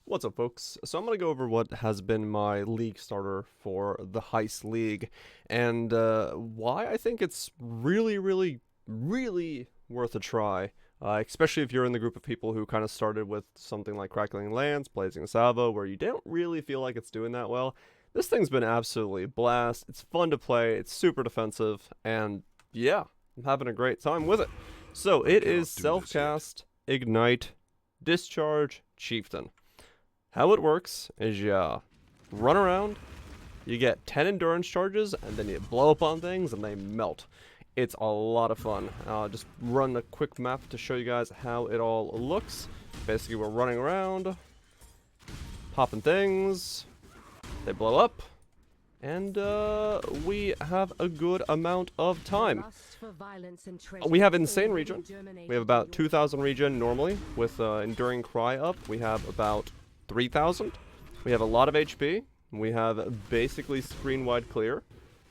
What's up, folks? So I'm going to go over what has been my league starter for the Heist League, and why I think it's really worth a try, especially if you're in the group of people who kind of started with something like Crackling Lance, Blazing Salvo, where you don't really feel like it's doing that well. This thing's been absolutely a blast. It's fun to play, it's super defensive, and yeah, I'm having a great time with it. So it is Selfcast, Ignite, Discharge, Chieftan. How it works is you run around, you get 10 endurance charges, and then you blow up on things and they melt. It's a lot of fun. Just run a quick map to show you guys how it all looks. Basically, we're running around, popping things, they blow up, and we have a good amount of time. We have insane regen. We have about 2,000 regen normally. With Enduring Cry up, we have about 3,000. We have a lot of HP. We have basically screen-wide clear.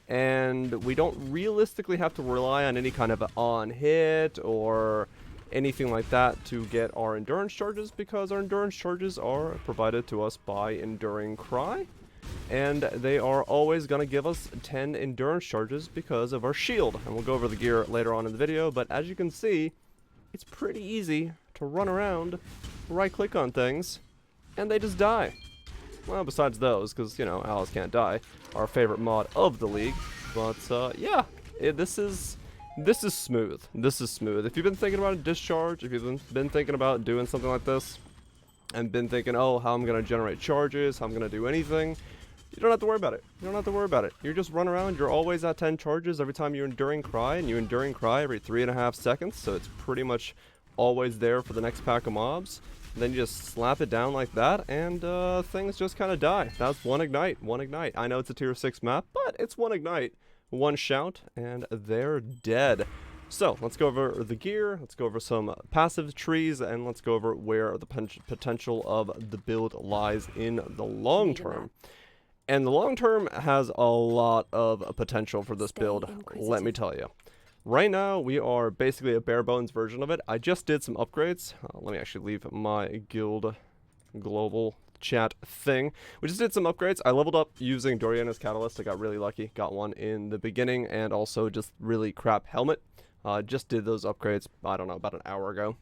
And we don't realistically have to rely on any kind of on-hit or anything like that to get our endurance charges, because our endurance charges are provided to us by Enduring Cry. And they are always going to give us 10 endurance charges because of our shield. And we'll go over the gear later on in the video, but as you can see, it's pretty easy to run around, right-click on things, and they just die. Well, besides those, because, you know, Alice can't die, our favorite mod of the league. But, yeah, this is smooth. This is smooth. If you've been thinking about a discharge, if you've been thinking about doing something like this, and been thinking, oh, how I'm going to generate charges, how I'm going to do anything, you don't have to worry about it. You don't have to worry about it. You just run around, you're always at 10 charges every time you Enduring Cry, and you Enduring Cry every 3.5 seconds, so it's pretty much always there for the next pack of mobs. Then you just slap it down like that, and things just kind of die. That's one Ignite, one Ignite. I know it's a tier 6 map, but it's one Ignite, one shout, and they're dead. So, let's go over the gear, let's go over some passive trees, and let's go over where the potential of the build lies in the long term. And the long term has a lot of potential for this build, let me tell you. Right now, we are basically a bare bones version of it. I just did some upgrades. Let me actually leave my guild global chat thing. We just did some upgrades. I leveled up using Doriana's Catalyst. I got really lucky. Got one in the beginning, and also just really crap helmet. Just did those upgrades, I don't know, about an hour ago.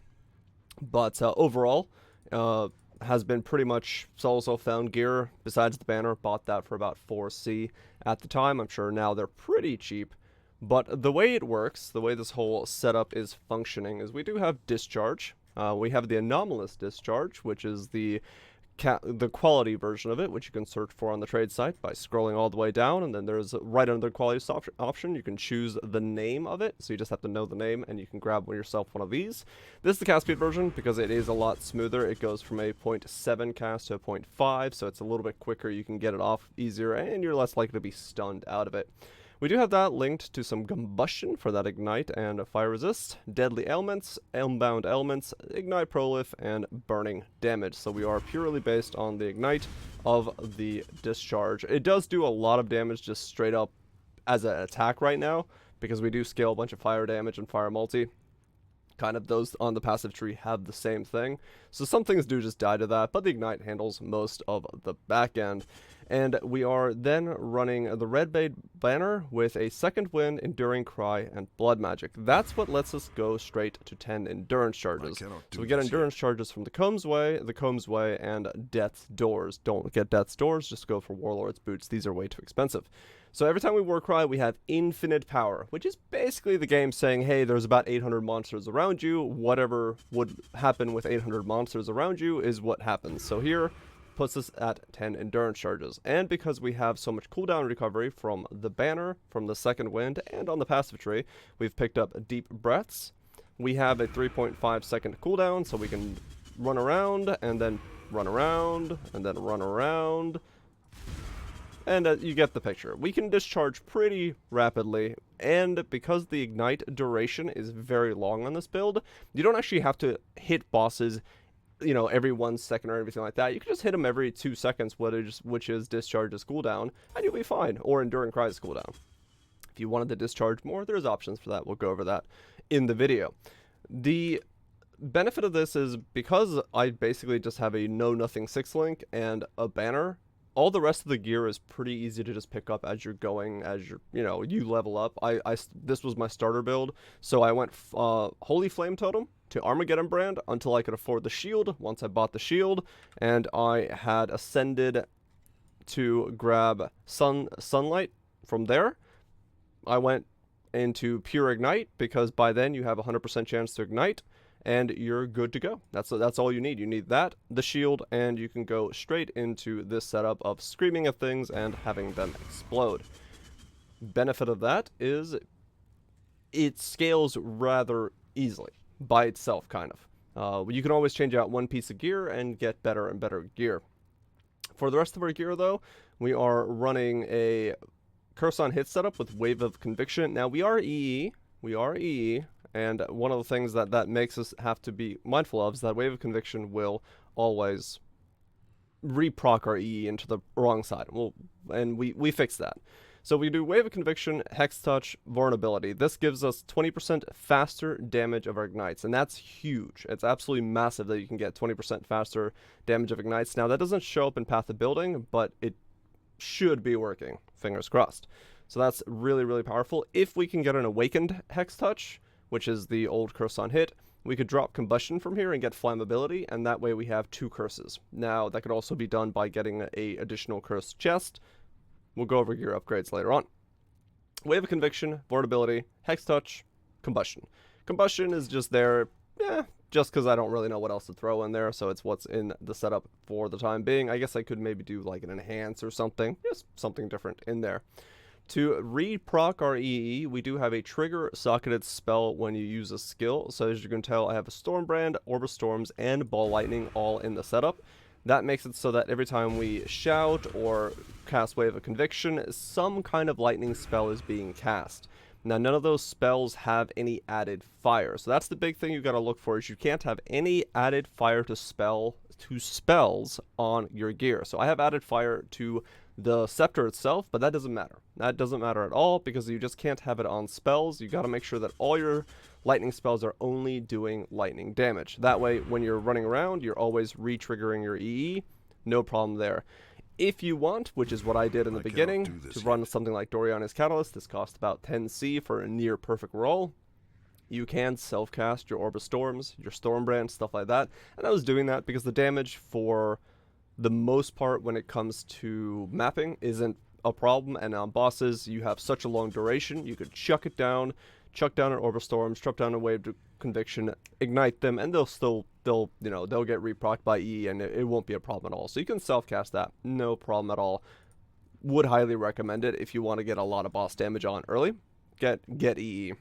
But overall, has been pretty much solo found gear besides the banner. Bought that for about 4C at the time. I'm sure now they're pretty cheap. But the way it works, the way this whole setup is functioning, is we do have Discharge. We have the Anomalous Discharge, which is the quality version of it, which you can search for on the trade site by scrolling all the way down, and then there's right under the quality option, you can choose the name of it, so you just have to know the name, and you can grab yourself one of these. This is the cast speed version, because it is a lot smoother. It goes from a 0.7 cast to a 0.5, so it's a little bit quicker. You can get it off easier, and you're less likely to be stunned out of it. We do have that linked to some combustion for that Ignite and Fire Resist, Deadly Elements, Elmbound Elements, Ignite Prolif, and Burning Damage. So we are purely based on the Ignite of the Discharge. It does do a lot of damage just straight up as an attack right now, because we do scale a bunch of fire damage and fire multi. Kind of those on the passive tree have the same thing. So some things do just die to that, but the Ignite handles most of the back end. And we are then running the Red Blade banner with a Second Wind, Enduring Cry, and Blood Magic. That's what lets us go straight to 10 endurance charges. So we get endurance charges from the Combs Way, and Death's Doors. Don't get Death's Doors, just go for Warlord's Boots. These are way too expensive. So every time we War Cry, we have infinite power, which is basically the game saying, hey, there's about 800 monsters around you. Whatever would happen with 800 monsters around you is what happens. So here puts us at 10 endurance charges. And because we have so much cooldown recovery from the banner, from the Second Wind, and on the passive tree, we've picked up Deep Breaths. We have a 3.5 second cooldown, so we can run around, and then run around, and then run around. And you get the picture. We can discharge pretty rapidly, and because the Ignite duration is very long on this build, you don't actually have to hit bosses, you know, every 1 second or everything like that. You can just hit them every 2 seconds, which is Discharge's cooldown, and you'll be fine, or Enduring Cry's cooldown. If you wanted to discharge more, there's options for that. We'll go over that in the video. The benefit of this is because I basically just have a know nothing 6 link and a banner. All the rest of the gear is pretty easy to just pick up as you're going, as you're, you level up. This was my starter build, so I went Holy Flame Totem to Armageddon brand until I could afford the shield. Once I bought the shield, and I had ascended to grab Sunlight from there, I went into Pure Ignite because by then you have a 100% chance to ignite, and you're good to go. That's all you need. You need that, the shield, and you can go straight into this setup of screaming at things and having them explode. Benefit of that is it scales rather easily by itself, kind of. You can always change out one piece of gear and get better and better gear. For the rest of our gear, though, we are running a Curse on Hit setup with Wave of Conviction. Now, we are EE, and one of the things that makes us have to be mindful of is that Wave of Conviction will always reproc our EE into the wrong side. And we fix that. So we do Wave of Conviction, Hex Touch, Vulnerability. This gives us 20% faster damage of our ignites, and that's huge. It's absolutely massive that you can get 20% faster damage of ignites. Now, that doesn't show up in Path of Building, but it should be working. Fingers crossed. So that's really, really powerful. If we can get an Awakened Hex Touch, which is the old Curse on Hit, we could drop Combustion from here and get Flammability, and that way we have 2 curses. Now, that could also be done by getting a additional curse chest. We'll go over gear upgrades later on. Wave of Conviction, Vulnerability, Hex Touch, Combustion. Combustion is just there, just because I don't really know what else to throw in there, so it's what's in the setup for the time being. I guess I could maybe do like an Enhance or something, just something different in there. To reproc our EE, we do have a trigger socketed spell when you use a skill. So as you can tell, I have a Stormbrand, Orb of Storms, and Ball Lightning all in the setup. That makes it so that every time we shout or cast Wave of Conviction, some kind of lightning spell is being cast. Now, none of those spells have any added fire. So that's the big thing you got to look for, is you can't have any added fire to spells on your gear. So I have added fire to the scepter itself, but that doesn't matter. That doesn't matter at all because you just can't have it on spells. You got to make sure that all your lightning spells are only doing lightning damage. That way, when you're running around, you're always re-triggering your EE. No problem there. If you want, which is what I did in the beginning, to run something like Doriana's Catalyst, this costs about 10C for a near perfect roll. You can self-cast your Orb of Storms, your Stormbrand, stuff like that. And I was doing that because the damage for the most part when it comes to mapping isn't a problem, and on bosses you have such a long duration, you could chuck down an Orb of Storms, drop down a Wave of Conviction, ignite them, and they'll get reprocced by E, and it won't be a problem at all. So you can self-cast that, no problem at all. Would highly recommend it if you want to get a lot of boss damage on early. Get EE.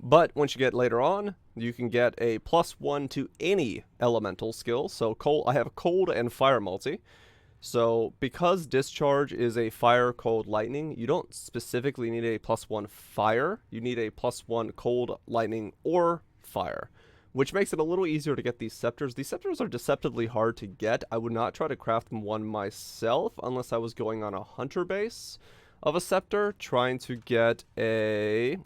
But once you get later on, you can get a +1 to any elemental skill. So I have a Cold and Fire multi. So because Discharge is a Fire, Cold, Lightning, you don't specifically need a +1 Fire. You need a +1 Cold, Lightning, or Fire, which makes it a little easier to get these scepters. These scepters are deceptively hard to get. I would not try to craft one myself unless I was going on a hunter base of a scepter, trying to get a...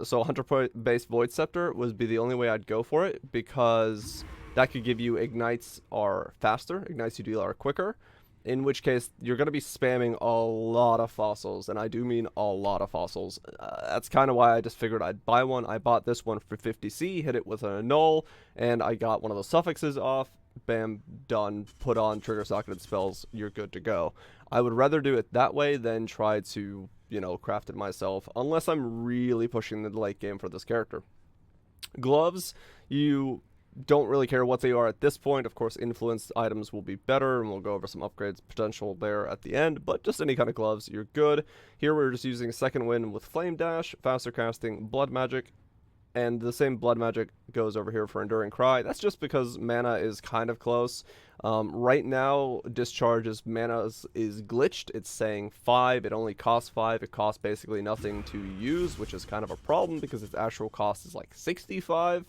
So hunter-based Void Scepter would be the only way I'd go for it, because that could give you ignites are faster, ignites you deal are quicker, in which case you're going to be spamming a lot of fossils, and I do mean a lot of fossils. That's kind of why I just figured I'd buy one. I bought this one for 50C, hit it with an annul, and I got one of the suffixes off. Bam, done, put on trigger socketed spells, you're good to go. I would rather do it that way than try to, craft it myself, unless I'm really pushing the late game for this character. Gloves, you don't really care what they are at this point. Of course, influenced items will be better, and we'll go over some upgrades potential there at the end, but just any kind of gloves, you're good. Here we're just using Second Wind with Flame Dash, faster casting, Blood Magic, and the same Blood Magic goes over here for Enduring Cry. That's just because mana is kind of close. Right now, Discharge's mana is glitched. It's saying 5. It only costs 5. It costs basically nothing to use, which is kind of a problem because its actual cost is like 65.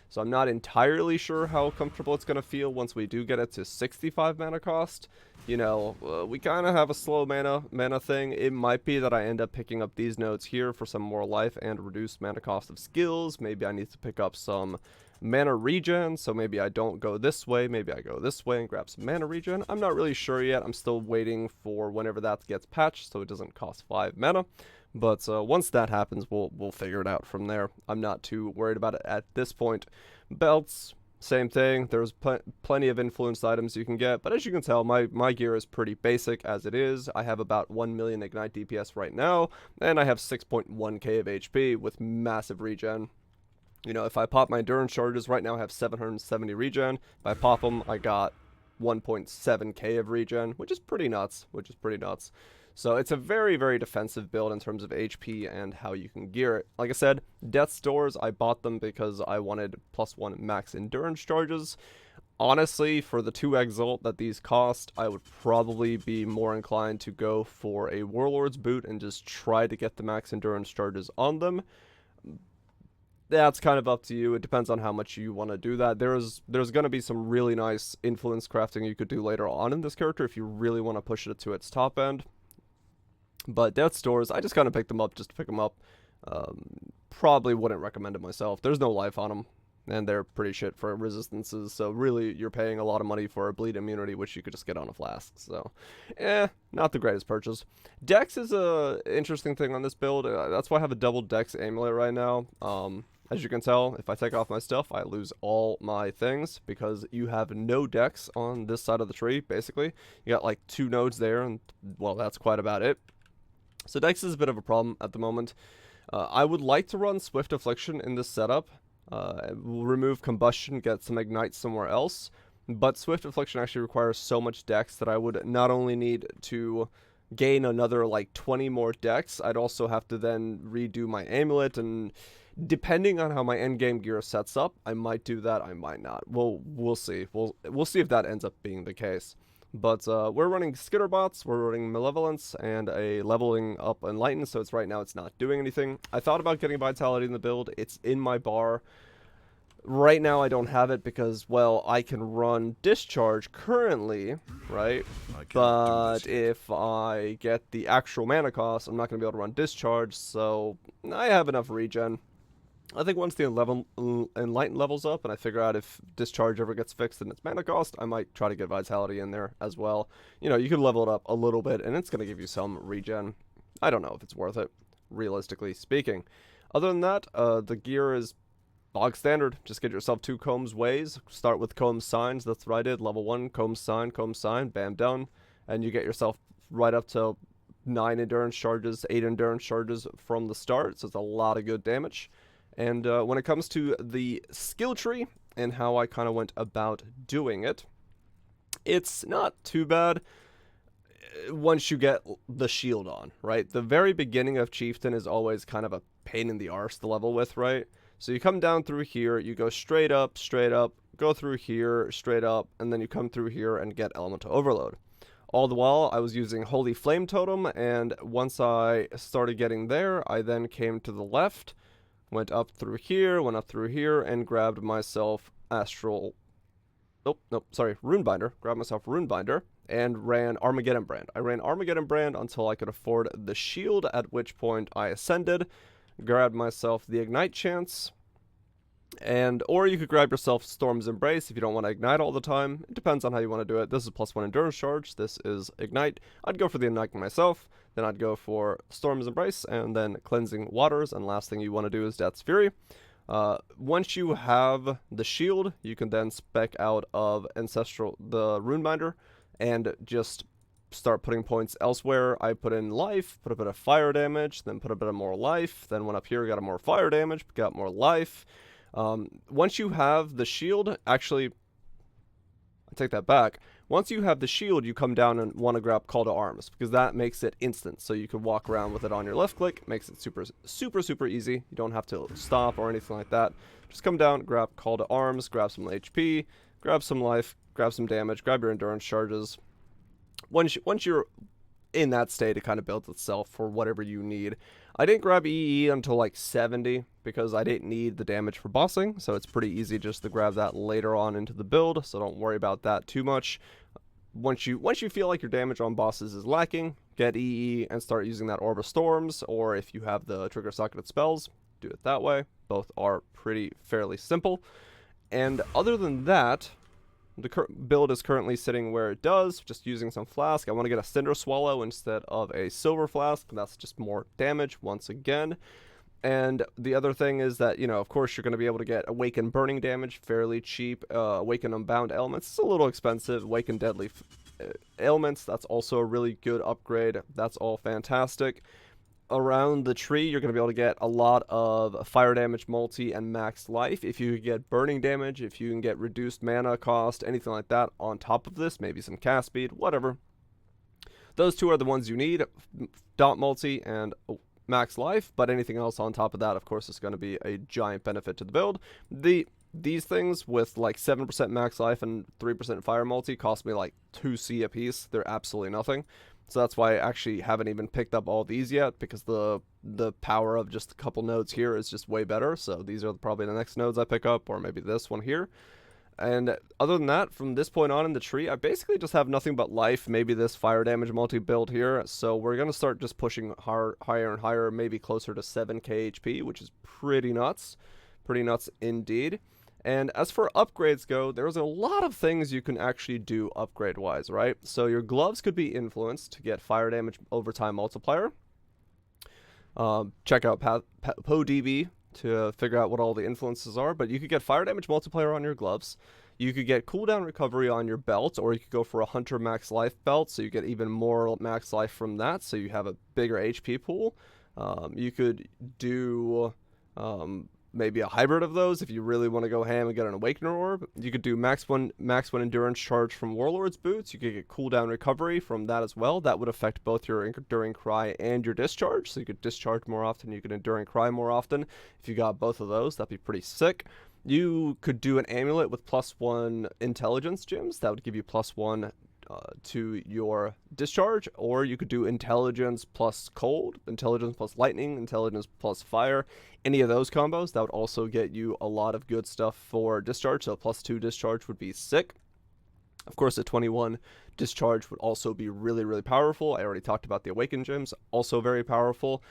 So I'm not entirely sure how comfortable it's going to feel once we do get it to 65 mana cost. We kind of have a slow mana thing. It might be that I end up picking up these nodes here for some more life and reduced mana cost of skills. Maybe I need to pick up some mana regen, so maybe I don't go this way, maybe I go this way and grab some mana regen. I'm not really sure yet. I'm still waiting for whenever that gets patched so it doesn't cost 5 mana. But once that happens, we'll figure it out from there. I'm not too worried about it at this point. Belts, same thing. There's plenty of influence items you can get, but as you can tell, my gear is pretty basic as it is. I have about 1 million Ignite DPS right now, and I have 6.1k of HP with massive regen. You know, if I pop my endurance charges, right now I have 770 regen. If I pop them, I got 1.7k of regen, which is pretty nuts, So it's a very, very defensive build in terms of HP and how you can gear it. Like I said, Death's Doors, I bought them because I wanted +1 max endurance charges. Honestly, for the 2 Exalt that these cost, I would probably be more inclined to go for a Warlord's Boot and just try to get the max endurance charges on them. That's kind of up to you. It depends on how much you want to do that. There's going to be some really nice influence crafting you could do later on in this character if you really want to push it to its top end. But Death's Doors, I just kind of picked them up just to pick them up. Probably wouldn't recommend it myself. There's no life on them, and they're pretty shit for resistances. So really, you're paying a lot of money for a bleed immunity, which you could just get on a flask. So, not the greatest purchase. Dex is a interesting thing on this build. That's why I have a double Dex amulet right now. As you can tell, if I take off my stuff, I lose all my things because you have no Dex on this side of the tree, basically. You got like 2 nodes there, and well, that's quite about it. So Dex is a bit of a problem at the moment. I would like to run Swift Affliction in this setup. Remove Combustion, get some Ignite somewhere else. But Swift Affliction actually requires so much Dex that I would not only need to gain another like 20 more Dex, I'd also have to then redo my amulet, and depending on how my endgame gear sets up, I might do that, I might not. We'll see. We'll see if that ends up being the case. But we're running Skitterbots, we're running Malevolence, and a leveling up Enlighten, so it's right now it's not doing anything. I thought about getting Vitality in the build. It's in my bar. Right now I don't have it because, well, I can run Discharge currently, right? But if I get the actual mana cost, I'm not going to be able to run Discharge, so I have enough regen. I think once the Enlighten levels up and I figure out if Discharge ever gets fixed in its mana cost, I might try to get Vitality in there as well. You know, you can level it up a little bit and it's going to give you some regen. I don't know if it's worth it, realistically speaking. Other than that, the gear is bog standard. Just get yourself 2 Combs Ways. Start with Combs Signs. That's what I did. Level 1, Combs Sign, bam, done. And you get yourself right up to 9 endurance charges, 8 endurance charges from the start. So it's a lot of good damage. And when it comes to the skill tree and how I kind of went about doing it, it's not too bad once you get the shield on, right? The very beginning of Chieftain is always kind of a pain in the arse to level with, right? So you come down through here, you go straight up, go through here, straight up, and then you come through here and get Elemental Overload. All the while, I was using Holy Flame Totem, and once I started getting there, I then came to the left, went up through here, and grabbed myself Runebinder. Grabbed myself Runebinder and ran Armageddon Brand. I ran Armageddon Brand until I could afford the shield, at which point I ascended, grabbed myself the Ignite Chance, or you could grab yourself Storm's Embrace if you don't want to Ignite all the time. It depends on how you want to do it. This is +1 Endurance Charge. This is Ignite. I'd go for the Ignite myself. Then I'd go for Storm's Embrace, and then Cleansing Waters, and last thing you want to do is Death's Fury. Once you have the shield, you can then spec out of the Runebinder, and just start putting points elsewhere. I put in life, put a bit of fire damage, then put a bit of more life, then went up here, got a more fire damage, got more life. Once you have the shield, actually, I take that back. Once you have the shield, you come down and want to grab Call to Arms, because that makes it instant. So you can walk around with it on your left click, makes it super easy. You don't have to stop or anything like that. Just come down, grab Call to Arms, grab some HP, grab some life, grab some damage, grab your endurance charges. Once you're in that state, it kind of builds itself for whatever you need. I didn't grab EE until like 70 because I didn't need the damage for bossing, so it's pretty easy just to grab that later on into the build, so don't worry about that too much. Once you feel like your damage on bosses is lacking, get EE and start using that Orb of Storms, or if you have the trigger socketed spells, do it that way. Both are fairly simple. And other than that, the build is currently sitting where it does, just using some flask. I want to get a Cinder Swallow instead of a Silver Flask. That's just more damage once again. And the other thing is that, of course, you're going to be able to get Awaken Burning damage fairly cheap. Awaken Unbound Elements, it's a little expensive. Awaken Deadly Ailments, that's also a really good upgrade. That's all fantastic. Around the tree, you're going to be able to get a lot of fire damage multi and max life. If you get burning damage, if you can get reduced mana cost, anything like that on top of this, maybe some cast speed, whatever. Those two are the ones you need, dot multi and max life, but anything else on top of that, of course, is going to be a giant benefit to the build. These things with like 7% max life and 3% fire multi cost me like 2C a piece. They're absolutely nothing. So that's why I actually haven't even picked up all these yet, because the power of just a couple nodes here is just way better. So these are probably the next nodes I pick up, or maybe this one here. And other than that, from this point on in the tree, I basically just have nothing but life, maybe this fire damage multi-build here. So we're going to start just pushing higher and higher, maybe closer to 7k HP, which is pretty nuts. Pretty nuts indeed. And as for upgrades go, there's a lot of things you can actually do upgrade-wise, right? So your gloves could be influenced to get fire damage overtime multiplier. Check out PoDB to figure out what all the influences are, but you could get fire damage multiplier on your gloves. You could get cooldown recovery on your belt, or you could go for a Hunter max life belt, so you get even more max life from that, so you have a bigger HP pool. You could do maybe a hybrid of those if you really want to go ham and get an Awakener Orb. You could do max one endurance charge from Warlord's Boots. You could get cooldown recovery from that as well. That would affect both your Enduring Cry and your Discharge, so you could discharge more often, you could Enduring Cry more often. If you got both of those, that'd be pretty sick. You could do an amulet with +1 intelligence gems. That would give you +1 to your discharge, or you could do intelligence plus cold, intelligence plus lightning, intelligence plus fire. Any of those combos, that would also get you a lot of good stuff for discharge, so +2 discharge would be sick. Of course, a 21 discharge would also be really, really powerful. I already talked about the Awaken Gems, also very powerful.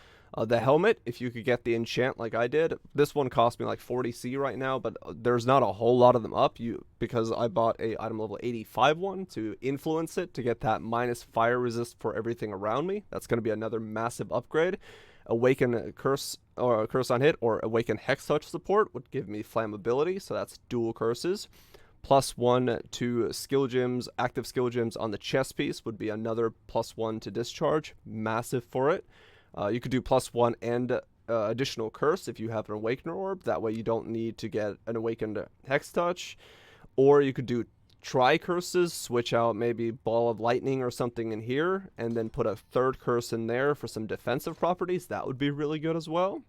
The helmet, if you could get the enchant like I did, this one cost me like 40C right now, but there's not a whole lot of them up because I bought a item level 85 one to influence it to get that minus fire resist for everything around me. That's going to be another massive upgrade. Awaken Curse or Curse on Hit or Awaken Hex Touch support would give me flammability, so that's dual curses. +1 to skill gems, active skill gems on the chest piece would be another +1 to discharge, massive for it. You could do +1 and additional curse if you have an Awakener Orb. That way you don't need to get an Awakened Hex Touch. Or you could do tri-curses, switch out maybe Ball of Lightning or something in here, and then put a third curse in there for some defensive properties. That would be really good as well.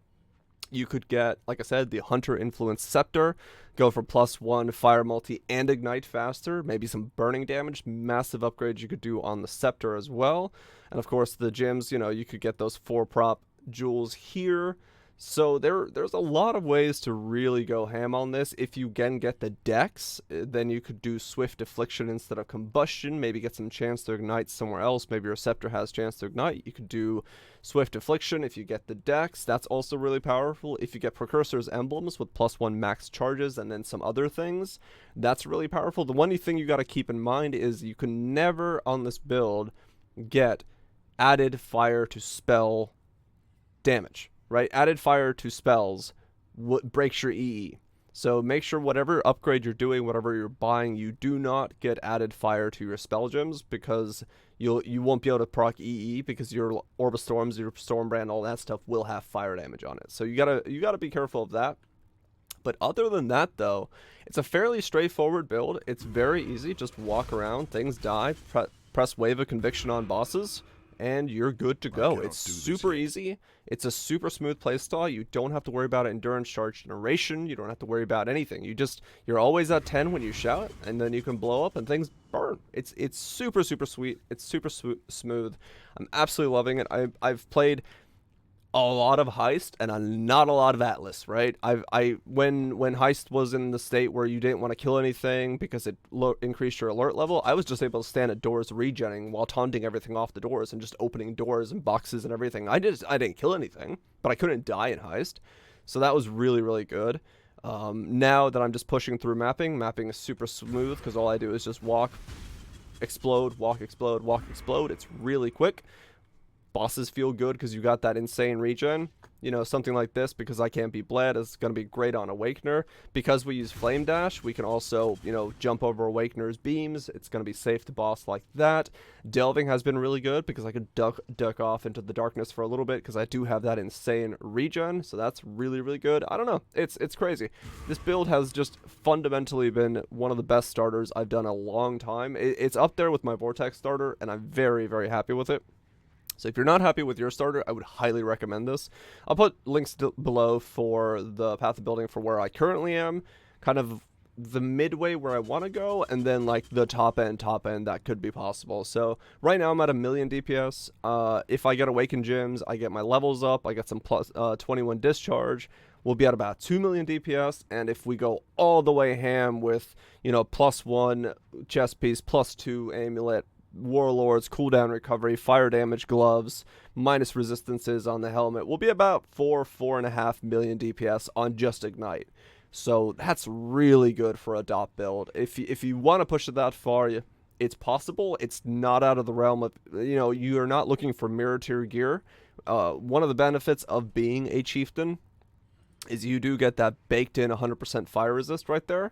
You could get, like I said, the Hunter Influence Scepter, go for +1 fire multi and ignite faster, maybe some burning damage, massive upgrades you could do on the Scepter as well. And of course the gems, you could get those 4-prop jewels here. So there's a lot of ways to really go ham on this. If you can get the dex, then you could do Swift Affliction instead of Combustion, maybe get some chance to ignite somewhere else. Maybe your Scepter has chance to ignite. You could do Swift Affliction if you get the dex. That's also really powerful. If you get Precursor's Emblems with +1 max charges and then some other things, that's really powerful. The one thing you got to keep in mind is you can never on this build get added fire to spell damage. Right, added fire to spells breaks your EE. So make sure whatever upgrade you're doing, whatever you're buying, you do not get added fire to your spell gems, because you won't be able to proc EE, because your Orb of Storms, your Stormbrand, all that stuff will have fire damage on it. So you gotta be careful of that. But other than that, though, it's a fairly straightforward build. It's very easy. Just walk around, things die, press Wave of Conviction on bosses, and you're good to go. It's super easy. It's a super smooth playstyle. You don't have to worry about endurance charge generation. You don't have to worry about anything. You're always at 10 when you shout, and then you can blow up and things burn. It's super, super sweet. It's super smooth. I'm absolutely loving it. I've played a lot of Heist and not a lot of Atlas, right? When Heist was in the state where you didn't want to kill anything because it increased your alert level, I was just able to stand at doors regenning while taunting everything off the doors and just opening doors and boxes and everything. I didn't kill anything, but I couldn't die in Heist, so that was really, really good. Now that I'm just pushing through mapping is super smooth because all I do is just walk, explode, walk, explode, walk, explode. It's really quick. Bosses feel good because you got that insane regen. You know, something like this, because I can't be bled, is going to be great on Awakener. Because we use Flame Dash, we can also, you know, jump over Awakener's beams. It's going to be safe to boss like that. Delving has been really good because I could duck off into the darkness for a little bit because I do have that insane regen. So that's really, really good. I don't know. It's crazy. This build has just fundamentally been one of the best starters I've done in a long time. It's up there with my Vortex starter, and I'm very, very happy with it. So if you're not happy with your starter, I would highly recommend this. I'll put links below for the path of building for where I currently am, kind of the midway where I want to go, and then like the top end that could be possible. So right now I'm at 1,000,000 DPS. If I get Awakened Gems, I get my levels up, I get some plus 21 Discharge, we'll be at about 2,000,000 DPS. And if we go all the way ham with, you know, +1 chest piece, +2 amulet, Warlords, cooldown recovery, fire damage gloves, minus resistances on the helmet, will be about 4.5 million DPS on just Ignite. So that's really good for a DOP build. If you want to push it that far, it's possible. It's not out of the realm of, you know, you're not looking for mirror tier gear. One of the benefits of being a chieftain is you do get that baked in 100% fire resist right there.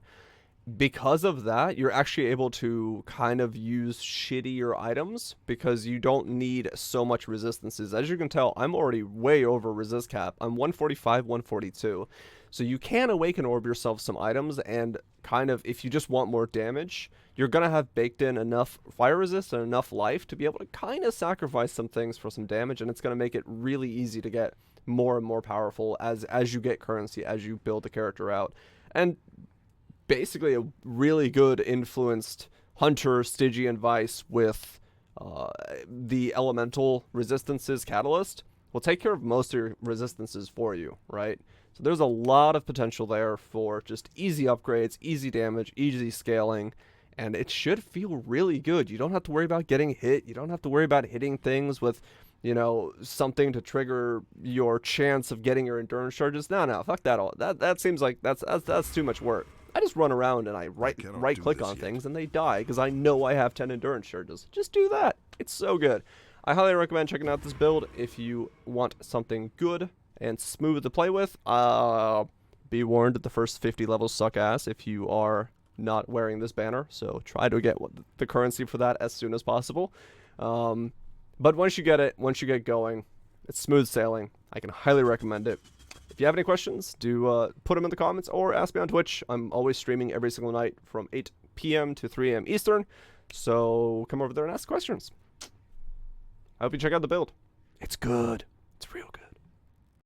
Because of that, you're actually able to kind of use shittier items because you don't need so much resistances. As you can tell, I'm already way over resist cap. I'm 145, 142. So you can Awaken Orb yourself some items, and kind of, if you just want more damage, you're going to have baked in enough fire resist and enough life to be able to kind of sacrifice some things for some damage, and it's going to make it really easy to get more and more powerful as you get currency, as you build the character out. And basically a really good influenced Hunter, Stygian Vice with the elemental resistances catalyst will take care of most of your resistances for you, right? So there's a lot of potential there for just easy upgrades, easy damage, easy scaling, and it should feel really good. You don't have to worry about getting hit. You don't have to worry about hitting things with, you know, something to trigger your chance of getting your endurance charges. No, fuck that all. That seems like that's too much work. I just run around and I right click on things and they die because I know I have 10 endurance charges. Just do that. It's so good. I highly recommend checking out this build if you want something good and smooth to play with. Be warned that the first 50 levels suck ass if you are not wearing this banner, so try to get the currency for that as soon as possible. But once you get it, once you get going, it's smooth sailing. I can highly recommend it. If you have any questions, do put them in the comments or ask me on Twitch. I'm always streaming every single night from 8 p.m. to 3 a.m. Eastern, so come over there and ask questions. I hope you check out the build. It's good. It's real good.